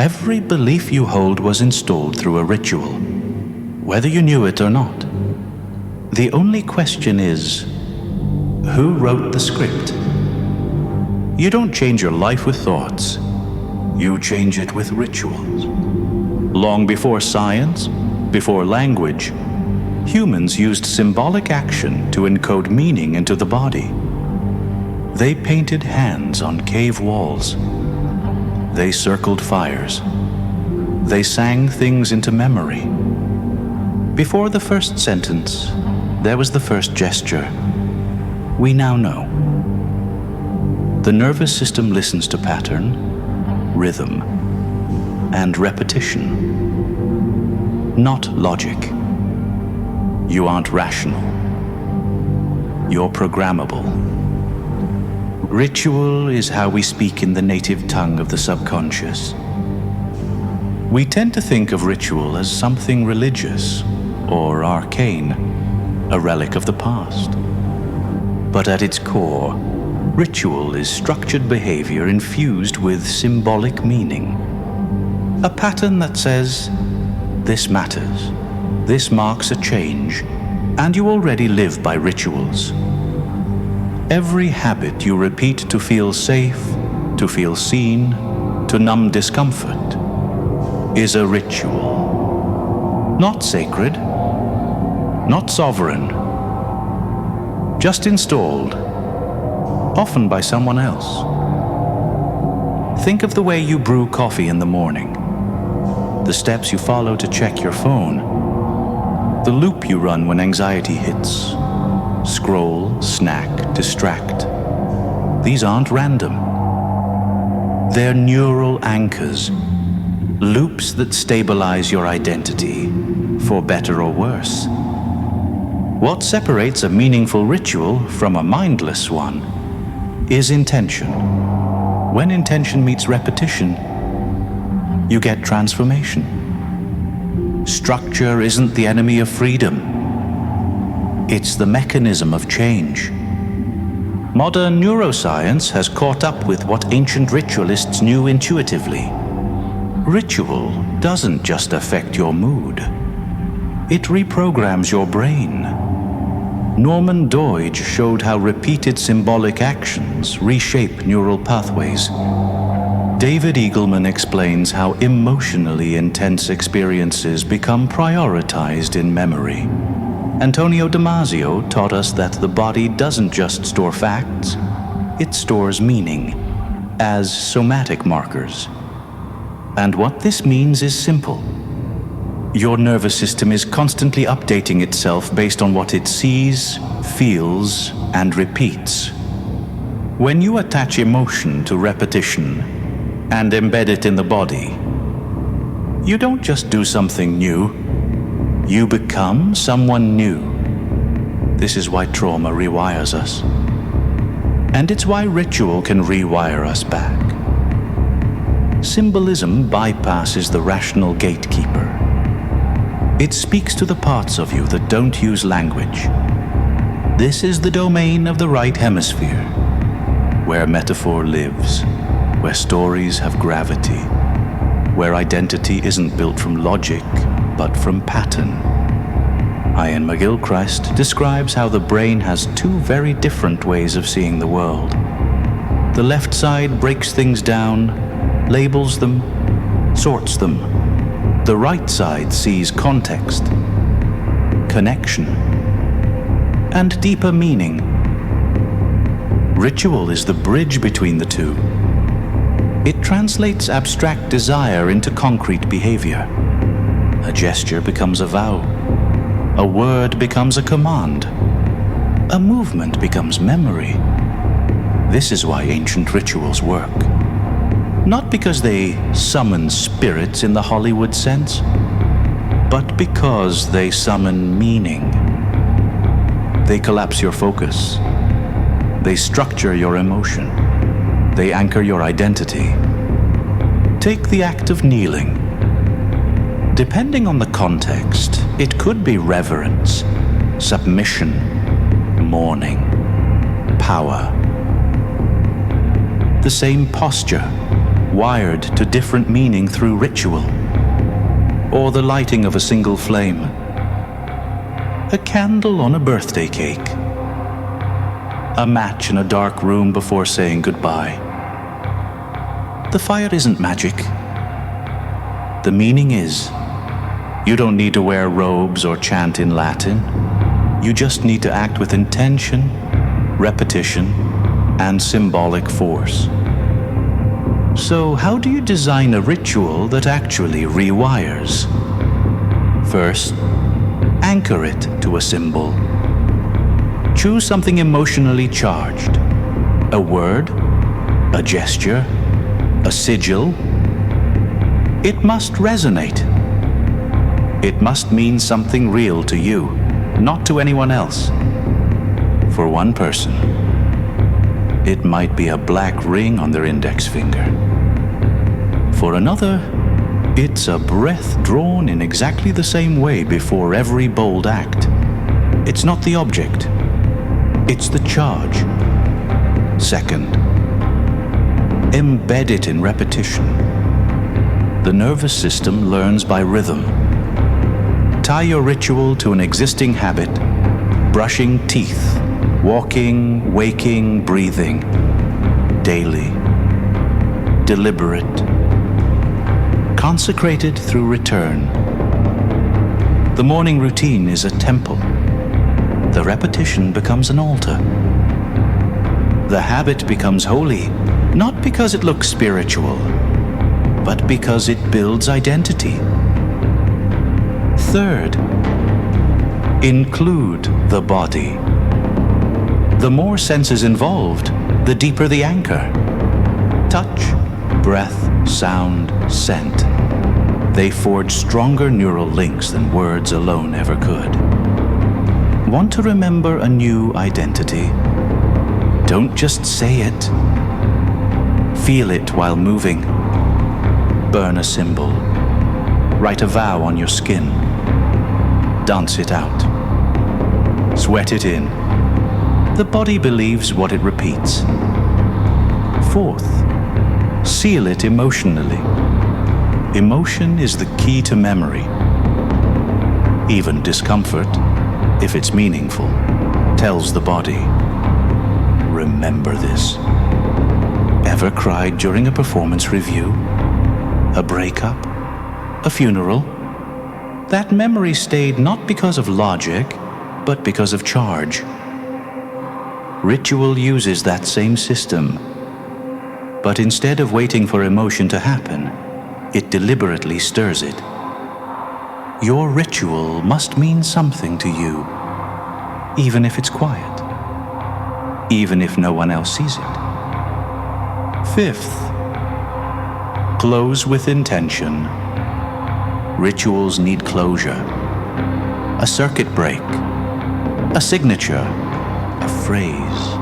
Every belief you hold was installed through a ritual, whether you knew it or not. The only question is, who wrote the script? You don't change your life with thoughts. You change it with rituals. Long before science, before language, humans used symbolic action to encode meaning into the body. They painted hands on cave walls. They circled fires. They sang things into memory. Before the first sentence, there was the first gesture. We now know. The nervous system listens to pattern, rhythm, and repetition. Not logic. You aren't rational. You're programmable. Ritual is how we speak in the native tongue of the subconscious. We tend to think of ritual as something religious or arcane, a relic of the past. But at its core, ritual is structured behavior infused with symbolic meaning. A pattern that says, this matters, this marks a change, and you already live by rituals. Every habit you repeat to feel safe, to feel seen, to numb discomfort, is a ritual. Not sacred, not sovereign, just installed, often by someone else. Think of the way you brew coffee in the morning, the steps you follow to check your phone, the loop you run when anxiety hits. Scroll, snack, distract. These aren't random. They're neural anchors, loops that stabilize your identity, for better or worse. What separates a meaningful ritual from a mindless one is intention. When intention meets repetition, you get transformation. Structure isn't the enemy of freedom. It's the mechanism of change. Modern neuroscience has caught up with what ancient ritualists knew intuitively. Ritual doesn't just affect your mood. It reprograms your brain. Norman Doidge showed how repeated symbolic actions reshape neural pathways. David Eagleman explains how emotionally intense experiences become prioritized in memory. Antonio Damasio taught us that the body doesn't just store facts, it stores meaning as somatic markers. And what this means is simple. Your nervous system is constantly updating itself based on what it sees, feels, and repeats. When you attach emotion to repetition and embed it in the body, you don't just do something new. You become someone new. This is why trauma rewires us. And it's why ritual can rewire us back. Symbolism bypasses the rational gatekeeper. It speaks to the parts of you that don't use language. This is the domain of the right hemisphere, where metaphor lives, where stories have gravity, where identity isn't built from logic, but from pattern. Ian McGilchrist describes how the brain has two very different ways of seeing the world. The left side breaks things down, labels them, sorts them. The right side sees context, connection, and deeper meaning. Ritual is the bridge between the two. It translates abstract desire into concrete behavior. A gesture becomes a vow. A word becomes a command. A movement becomes memory. This is why ancient rituals work. Not because they summon spirits in the Hollywood sense, but because they summon meaning. They collapse your focus. They structure your emotion. They anchor your identity. Take the act of kneeling. Depending on the context, it could be reverence, submission, mourning, power. The same posture, wired to different meaning through ritual, or the lighting of a single flame, a candle on a birthday cake, a match in a dark room before saying goodbye. The fire isn't magic. The meaning is, you don't need to wear robes or chant in Latin. You just need to act with intention, repetition, and symbolic force. So how do you design a ritual that actually rewires? First, anchor it to a symbol. Choose something emotionally charged. A word, a gesture, a sigil. It must resonate. It must mean something real to you, not to anyone else. For one person, it might be a black ring on their index finger. For another, it's a breath drawn in exactly the same way before every bold act. It's not the object, it's the charge. Second, embed it in repetition. The nervous system learns by rhythm. Tie your ritual to an existing habit, brushing teeth, walking, waking, breathing, daily, deliberate, consecrated through return. The morning routine is a temple. The repetition becomes an altar. The habit becomes holy, not because it looks spiritual, but because it builds identity. Third, include the body. The more senses involved, the deeper the anchor. Touch, breath, sound, scent. They forge stronger neural links than words alone ever could. Want to remember a new identity? Don't just say it. Feel it while moving. Burn a symbol. Write a vow on your skin. Dance it out. Sweat it in. The body believes what it repeats. Fourth, seal it emotionally. Emotion is the key to memory. Even discomfort, if it's meaningful, tells the body, remember this. Ever cried during a performance review? A breakup? A funeral? That memory stayed not because of logic, but because of charge. Ritual uses that same system, but instead of waiting for emotion to happen, it deliberately stirs it. Your ritual must mean something to you, even if it's quiet, even if no one else sees it. Fifth, close with intention. Rituals need closure. A circuit break, a signature, a phrase,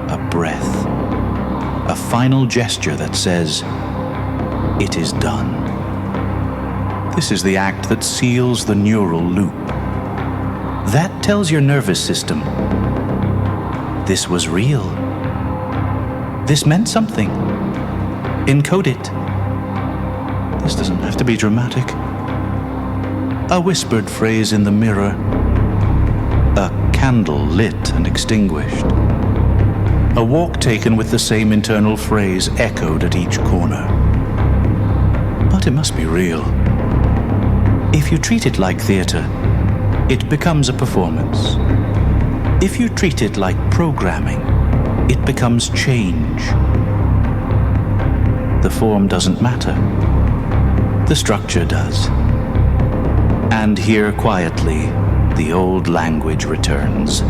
a breath, a final gesture that says, it is done. This is the act that seals the neural loop. That tells your nervous system, this was real. This meant something. Encode it. This doesn't have to be dramatic. A whispered phrase in the mirror. A candle lit and extinguished. A walk taken with the same internal phrase echoed at each corner. But it must be real. If you treat it like theater, it becomes a performance. If you treat it like programming, it becomes change. The form doesn't matter. The structure does. And here quietly, the old language returns.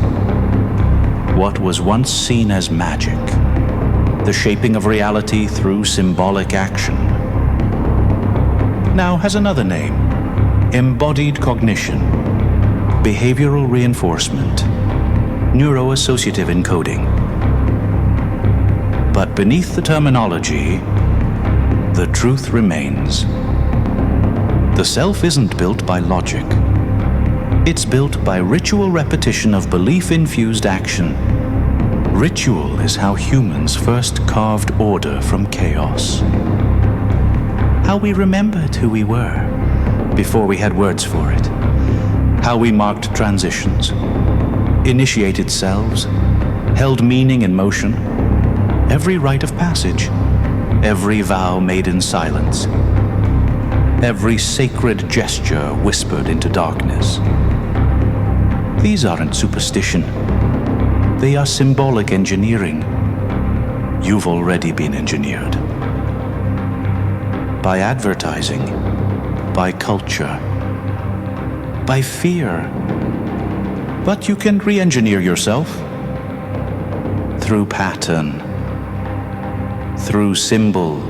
What was once seen as magic, the shaping of reality through symbolic action, now has another name: embodied cognition, behavioral reinforcement, neuroassociative encoding. But beneath the terminology, the truth remains. The self isn't built by logic. It's built by ritual repetition of belief-infused action, Ritual is how humans first carved order from chaos. How we remembered who we were before we had words for it. How we marked transitions, initiated selves, held meaning in motion, every rite of passage, every vow made in silence, every sacred gesture whispered into darkness. These aren't superstition. They are symbolic engineering. You've already been engineered. By advertising, by culture, by fear. But you can re-engineer yourself through pattern, through symbol,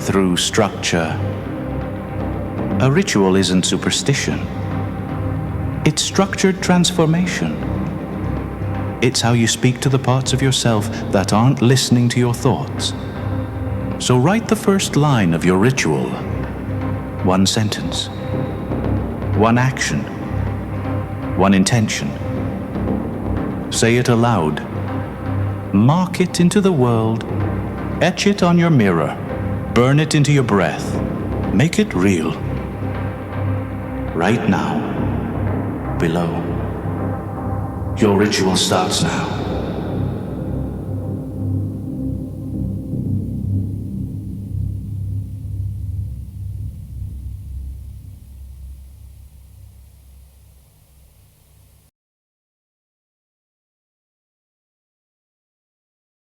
through structure. A ritual isn't superstition. It's structured transformation. It's how you speak to the parts of yourself that aren't listening to your thoughts. So write the first line of your ritual. One sentence. One action. One intention. Say it aloud. Mark it into the world. Etch it on your mirror. Burn it into your breath. Make it real. Right now. Below. Your ritual starts now.